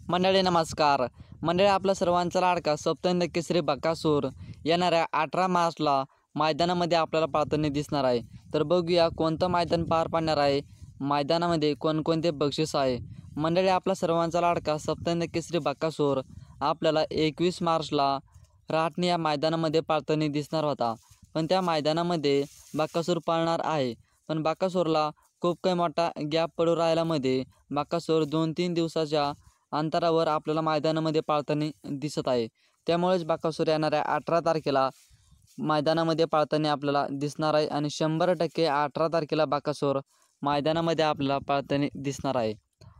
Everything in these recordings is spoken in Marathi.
मंडळी नमस्कार. मंडळी आपला सर्वांचा लाडका सप्तहिंद केसरी बकासूर येणाऱ्या 18 मार्चला मैदानामध्ये आपल्याला पाळताना दिसणार आहे. तर बघूया कोणतं मैदान पार पाडणार आहे, मैदानामध्ये कोणकोणते बक्षीस आहे. मंडळी आपला सर्वांचा लाडका सप्तहिंद केसरी बकासूर आपल्याला 21 मार्चला राहटणी या मैदानामध्ये पाळताना दिसणार होता. पण त्या मैदानामध्ये बकासूर पाळणार आहे. पण बकासूरला खूप काही मोठा गॅप पडू राहिल्यामध्ये बकासूर 2-3 दिवसाच्या अंतरावर आपल्याला मैदानामध्ये पाळताना दिसत आहे. त्यामुळेच बकासूर येणाऱ्या 18 तारखेला मैदानामध्ये पाळताना आपल्याला दिसणार आहे आणि 100% 18 तारखेला बकासूर मैदानामध्ये आपल्याला पाळताना दिसणार आहे.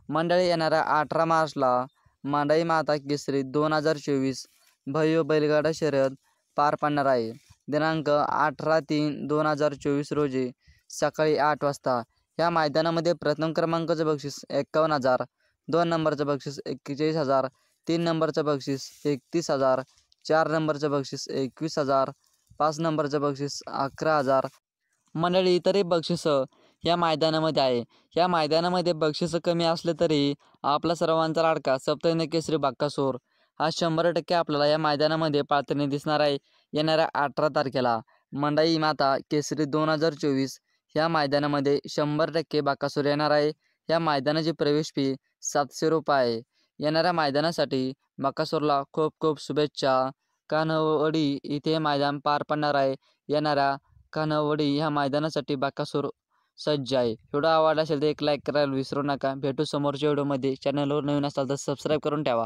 मंडळी येणाऱ्या 18 मार्चला मांडई माता केसरी 2024 भव्य बैलगाडा शर्यत पार पाडणार आहे. दिनांक 18/3/2024 रोजी सकाळी 8 वाजता. या मैदानामध्ये प्रथम क्रमांकाचं बक्षीस 51,000, 2 नंबरचं बक्षीस 41,000, 3 नंबरचं बक्षीस 31,000, 4 नंबरचं बक्षीस 21,000, 5 नंबरचं बक्षीस 11,000. मंडळी इतरही बक्षिसं या मैदानामध्ये आहे. या मैदानामध्ये बक्षिसं कमी असले तरी आपला सर्वांचा लाडका सप्तहिंद केसरी बकासूर हा 100% आपल्याला या मैदानामध्ये पाळताना दिसणार आहे. येणाऱ्या 18 तारखेला मंडई माता केसरी 2024 या मैदानामध्ये 100% बकासूर येणार आहे. या मैदानाची प्रवेश फी 700 रुपये आहे. येणाऱ्या मैदानासाठी बकासूरला खूप खूप शुभेच्छा. कान्हवडी इथे मैदान पार पडणार आहे. येणाऱ्या कान्हवडी ह्या मैदानासाठी बकासूर सज्ज आहे. व्हिडिओ आवडला असेल तर एक लाईक करायला विसरू नका. भेटू समोरच्या व्हिडिओमध्ये. चॅनलवर नवीन असाल तर सबस्क्राईब करून ठेवा.